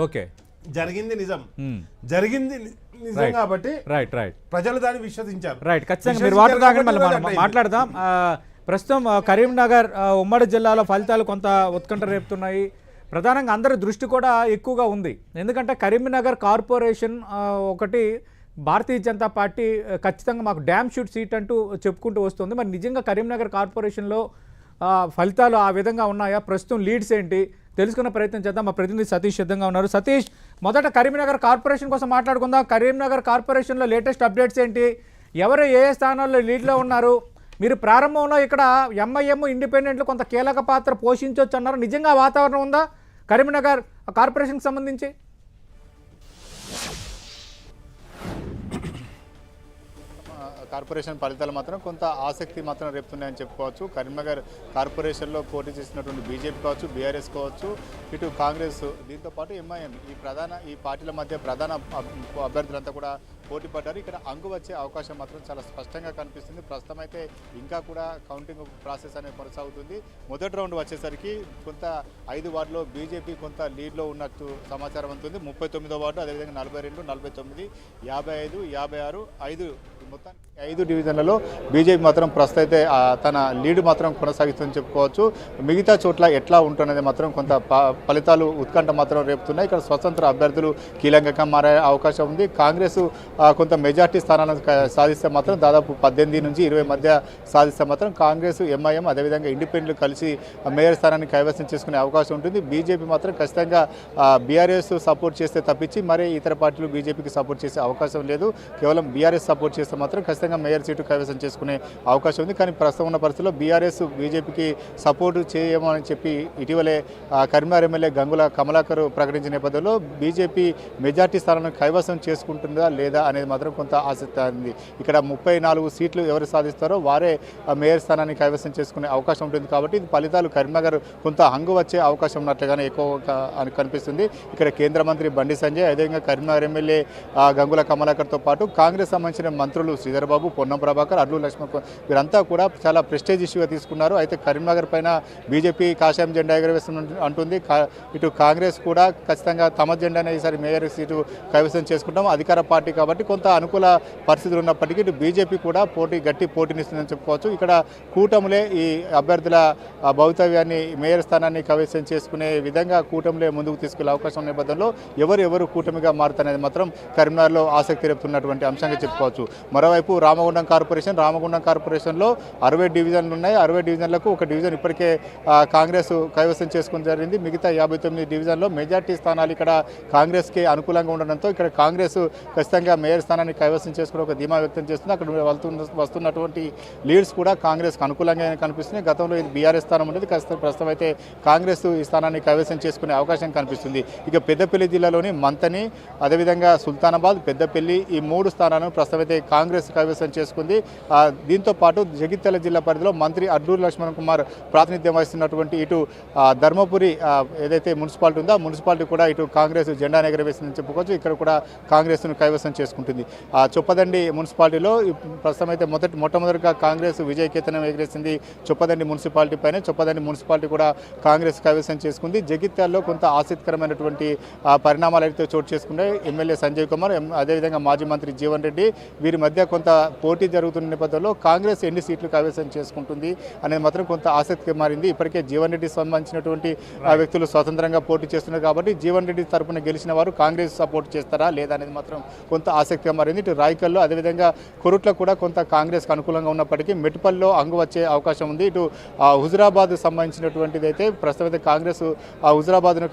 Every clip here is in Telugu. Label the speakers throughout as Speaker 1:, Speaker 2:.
Speaker 1: ఓకే,
Speaker 2: జరిగింది నిజం, జరిగింది నిజం కాబట్టి
Speaker 1: రైట్ రైట్
Speaker 2: ప్రజలు దాన్ని విశ్వసించారు.
Speaker 1: రైట్, ఖచ్చితంగా మీరు వాటర్ తాగండి, మనం మాట్లాడదాం. ప్రస్తుతం కరీంనగర్ ఉమ్మడి జిల్లాలో ఫలితాలు కొంత ఉత్కంఠ రేపుతున్నాయి. ప్రధానంగా అందరి దృష్టి కూడా ఎక్కువగా ఉంది, ఎందుకంటే కరీంనగర్ కార్పొరేషన్ ఒకటి భారతీయ జనతా పార్టీ ఖచ్చితంగా మాకు డ్యామ్ షూట్ సీట్ అంటూ చెప్పుకుంటూ వస్తుంది. మరి నిజంగా కరీంనగర్ కార్పొరేషన్లో ఫలితాలు ఆ విధంగా ఉన్నాయా? ప్రస్తుతం లీడ్స్ ఏంటి తెలుసుకునే ప్రయత్నం చేద్దాం. మా ప్రతినిధి సతీష్ సిద్ధంగా ఉన్నారు. సతీష్, మొదట కరీంనగర్ కార్పొరేషన్ కోసం మాట్లాడుకుందాం. కరీంనగర్ కార్పొరేషన్లో లేటెస్ట్ అప్డేట్స్ ఏంటి? ఎవరు ఏ స్థానాల్లో లీడ్లో ఉన్నారు? మీరు ప్రారంభంలో ఇక్కడ ఎంఐఎం ఇండిపెండెంట్లు కొంత కీలక పాత్ర పోషించవచ్చు అన్నారు. నిజంగా వాతావరణం ఉందా కరీంనగర్ కార్పొరేషన్కి సంబంధించి?
Speaker 3: కార్పొరేషన్ ఫలితాలు మాత్రం కొంత ఆసక్తి మాత్రం రేపుతున్నాయని చెప్పుకోవచ్చు. కరీంనగర్ కార్పొరేషన్లో పోటీ చేసినటువంటి బీజేపీ కావచ్చు, బీఆర్ఎస్ కావచ్చు, ఇటు కాంగ్రెస్, దీంతోపాటు ఎంఐఎం, ఈ పార్టీల మధ్య ప్రధాన అభ్యర్థులంతా కూడా పోటీ పడ్డారు. ఇక్కడ అంగు వచ్చే అవకాశం మాత్రం చాలా స్పష్టంగా కనిపిస్తుంది. ప్రస్తుతం అయితే ఇంకా కూడా కౌంటింగ్ ప్రాసెస్ అనేది కొనసాగుతుంది. మొదటి రౌండ్ వచ్చేసరికి కొంత 5 వార్డులో బీజేపీ కొంత లీడ్లో ఉన్నట్టు సమాచారం ఉంటుంది. 39వ వార్డు, అదేవిధంగా 42, 49, 55, 56, మొత్తం 5 డివిజన్లలో బీజేపీ మాత్రం ప్రస్తుతం అయితే తన లీడ్ మాత్రం కొనసాగిస్తుందని చెప్పుకోవచ్చు. మిగతా చోట్ల ఎట్లా ఉంటున్నది మాత్రం కొంత ఫలితాలు ఉత్కంఠ మాత్రం రేపుతున్నాయి. ఇక్కడ స్వతంత్ర అభ్యర్థులు కీలకంగా మారే అవకాశం ఉంది. కాంగ్రెస్ కొంత మెజార్టీ స్థానాలను సాధిస్తే మాత్రం దాదాపు 18 నుంచి 20 మధ్య సాధిస్తే మాత్రం కాంగ్రెస్, ఎంఐఎం, అదేవిధంగా ఇండిపెండెంట్లు కలిసి మేయర్ స్థానాన్ని కైవసం చేసుకునే అవకాశం ఉంటుంది. బీజేపీ మాత్రం ఖచ్చితంగా బీఆర్ఎస్ సపోర్ట్ చేస్తే తప్పించి మరి ఇతర పార్టీలు బీజేపీకి సపోర్ట్ చేసే అవకాశం లేదు. కేవలం బీఆర్ఎస్ సపోర్ట్ చేస్తే మాత్రం ఖచ్చితంగా మేయర్ సీటు కైవసం చేసుకునే అవకాశం ఉంది. కానీ ప్రస్తుతం ఉన్న పరిస్థితుల్లో బీఆర్ఎస్ బీజేపీకి సపోర్టు చేయమని చెప్పి ఇటీవలే కరీంనగర్ ఎమ్మెల్యే గంగుల కమలాకర్ ప్రకటించిన నేపథ్యంలో బీజేపీ మెజార్టీ స్థానాలను కైవసం చేసుకుంటుందా లేదా అనేది మాత్రం కొంత ఆసక్తి ఉంది. ఇక్కడ 34 సీట్లు ఎవరు సాధిస్తారో వారే మేయర్ స్థానాన్ని కైవసం చేసుకునే అవకాశం ఉంటుంది. కాబట్టి ఇది ఫలితాలు కరీంనగర్ కొంత హంగు వచ్చే అవకాశం ఉన్నట్లుగానే ఎక్కువ కనిపిస్తుంది. ఇక్కడ కేంద్ర మంత్రి బండి సంజయ్, అదేవిధంగా కరీంనగర్ ఎమ్మెల్యే గంగుల కమలాకర్తో పాటు కాంగ్రెస్ సంబంధించిన మంత్రులు శ్రీధర్ బాబు, పొన్నం ప్రభాకర్, అడ్లు లక్ష్మణ్, వీరంతా కూడా చాలా ప్రెస్టేజ్ ఇష్యూగా తీసుకున్నారు. అయితే కరీంనగర్ పైన బీజేపీ కాషాయం జెండా ఎగరవేస్తుంది అంటుంది. ఇటు కాంగ్రెస్ కూడా ఖచ్చితంగా తమ జెండానే ఈసారి మేయర్ సీటు కైవసం చేసుకుంటాం, అధికార పార్టీ కాబట్టి కొంత అనుకూల పరిస్థితులు ఉన్నప్పటికీ ఇటు బీజేపీ కూడా గట్టి పోటీనిస్తుందని చెప్పుకోవచ్చు. ఇక్కడ కూటములే ఈ అభ్యర్థుల భవితవ్యాన్ని, మేయర్ స్థానాన్ని కైవసం చేసుకునే విధంగా కూటములే ముందుకు తీసుకెళ్లే అవకాశం నేపథ్యంలో ఎవరు కూటమిగా మారుతారనేది మాత్రం కరీంనగర్లో ఆసక్తి రేపుతున్నటువంటి అంశంగా చెప్పుకోవచ్చు. మరోవైపు రామగుండం కార్పొరేషన్లో 60 డివిజన్లు ఉన్నాయి. 60 డివిజన్లకు ఒక డివిజన్ ఇప్పటికే కాంగ్రెస్ కైవసం చేసుకుని జరిగింది. మిగతా 59 డివిజన్లో మెజార్టీ స్థానాలు ఇక్కడ కాంగ్రెస్కి అనుకూలంగా ఉండడంతో ఇక్కడ కాంగ్రెస్ ఖచ్చితంగా మేయర్ స్థానాన్ని కైవసం చేసుకుని ఒక ధీమా వ్యక్తం చేస్తుంది. అక్కడ వస్తున్నటువంటి లీడ్స్ కూడా కాంగ్రెస్కి అనుకూలంగా కనిపిస్తున్నాయి. గతంలో ఇది బీఆర్ఎస్ స్థానం ఉండేది, ప్రస్తుతం అయితే కాంగ్రెస్ ఈ స్థానాన్ని కైవసం చేసుకునే అవకాశం కనిపిస్తుంది. ఇక పెద్దపల్లి జిల్లాలోని మంతని, అదేవిధంగా సుల్తానాబాద్, పెద్దపల్లి, ఈ 3 స్థానాలను ప్రస్తుతం అయితే కాంగ్రెస్ కైవసం చేసుకుంది. దీంతో పాటు జగిత్యాల జిల్లా పరిధిలో మంత్రి అడ్లూరు లక్ష్మణ్ కుమార్ ప్రాతినిధ్యం వహిస్తున్నటువంటి ఇటు ధర్మపురి ఏదైతే మున్సిపాలిటీ ఉందో ఆ మున్సిపాలిటీ కూడా ఇటు కాంగ్రెస్ జెండా ఎగరవేసిందని చెప్పుకోవచ్చు. ఇక్కడ కూడా కాంగ్రెస్ను కైవసం చేసుకుంటుంది. చొప్పదండి మున్సిపాలిటీలో ప్రస్తుతం అయితే మొట్టమొదటిగా కాంగ్రెస్ విజయకేతనం ఎగరేసింది చొప్పదండి మున్సిపాలిటీ పైన. చొప్పదండి మున్సిపాలిటీ కూడా కాంగ్రెస్ కైవసం చేసుకుంది. జగిత్యాల్లో కొంత ఆసక్తికరమైనటువంటి పరిణామాలు అయితే చోటు చేసుకున్నాయి. ఎమ్మెల్యే సంజయ్ కుమార్, అదేవిధంగా మాజీ మంత్రి జీవన్ రెడ్డి, వీరి మధ్య కొంత పోటీ జరుగుతున్న నేపథ్యంలో కాంగ్రెస్ ఎన్ని సీట్లు కైవసం చేసుకుంటుంది అనేది మాత్రం కొంత ఆసక్తిగా మారింది. ఇప్పటికే జీవన్ రెడ్డి సంబంధించినటువంటి వ్యక్తులు స్వతంత్రంగా పోటీ చేస్తున్నారు కాబట్టి జీవన్ రెడ్డి తరపున గెలిచిన వారు కాంగ్రెస్ సపోర్ట్ చేస్తారా లేదా అనేది మాత్రం కొంత ఆసక్తిగా మారింది. ఇటు రాయకల్లో, అదేవిధంగా కొరుట్ల కూడా కొంత కాంగ్రెస్కి అనుకూలంగా ఉన్నప్పటికీ మెట్పల్లో అంగు వచ్చే అవకాశం ఉంది. ఇటు హుజురాబాద్ సంబంధించినటువంటిది అయితే ప్రస్తుతం అయితే కాంగ్రెస్ హుజురాబాద్ను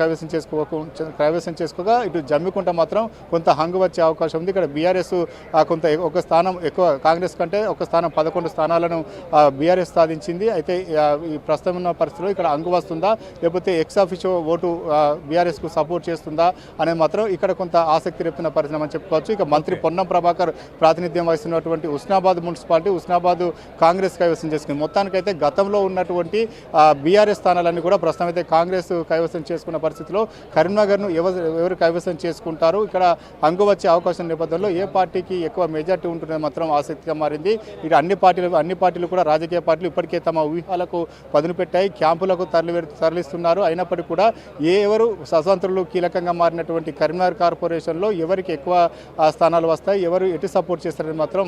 Speaker 3: కైవసం చేసుకోగా ఇటు జమ్మికుంట మాత్రం కొంత హంగు వచ్చే అవకాశం ఉంది. ఇక్కడ బీఆర్ఎస్ కొంత ఒక స్థానం ఎక్కువ, కాంగ్రెస్ కంటే ఒక స్థానం 11 స్థానాలను బీఆర్ఎస్ సాధించింది. అయితే ఈ ప్రస్తుతం ఉన్న పరిస్థితిలో ఇక్కడ అంగు వస్తుందా లేకపోతే ఎక్స్ ఆఫీషియో ఓటు బీఆర్ఎస్కు సపోర్ట్ చేస్తుందా అనేది మాత్రం ఇక్కడ కొంత ఆసక్తి రేపుతున్న పరిస్థితి అని చెప్పుకోవచ్చు. ఇక మంత్రి పొన్నం ప్రభాకర్ ప్రాతినిధ్యం వహిస్తున్నటువంటి హుస్నాబాద్ మున్సిపాలిటీ హుస్నాబాద్ కాంగ్రెస్ కైవసం చేసుకుంది. మొత్తానికైతే గతంలో ఉన్నటువంటి బీఆర్ఎస్ స్థానాలన్నీ కూడా ప్రస్తుతం అయితే కాంగ్రెస్ కైవసం చేసుకున్న పరిస్థితిలో కరీంనగర్ను ఎవరు కైవసం చేసుకుంటారు, ఇక్కడ అంగు వచ్చే అవకాశం నేపథ్యంలో ఏ పార్టీకి ఎక్కువ మెజార్టీ ఉంటుందని మాత్రం ఆసక్తిగా మారింది. ఇక అన్ని పార్టీలు కూడా రాజకీయ పార్టీలు ఇప్పటికే తమ వ్యూహాలకు పదును పెట్టాయి, క్యాంపులకు తరలిస్తున్నారు. అయినప్పటికీ కూడా ఎవరు స్వతంత్రులు కీలకంగా మారినటువంటి కరీంనగర్ కార్పొరేషన్లో ఎవరికి ఎక్కువ స్థానాలు వస్తాయి, ఎవరు ఎటు సపోర్ట్ చేస్తారని మాత్రం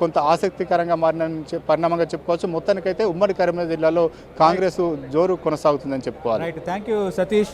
Speaker 3: కొంత ఆసక్తికరంగా మారిన పరిణామంగా చెప్పుకోవచ్చు. మొత్తానికైతే ఉమ్మడి కరీంనగర్ జిల్లాలో కాంగ్రెస్ జోరు కొనసాగుతుందని చెప్పుకోవాలి.
Speaker 1: Right, thank you Satish.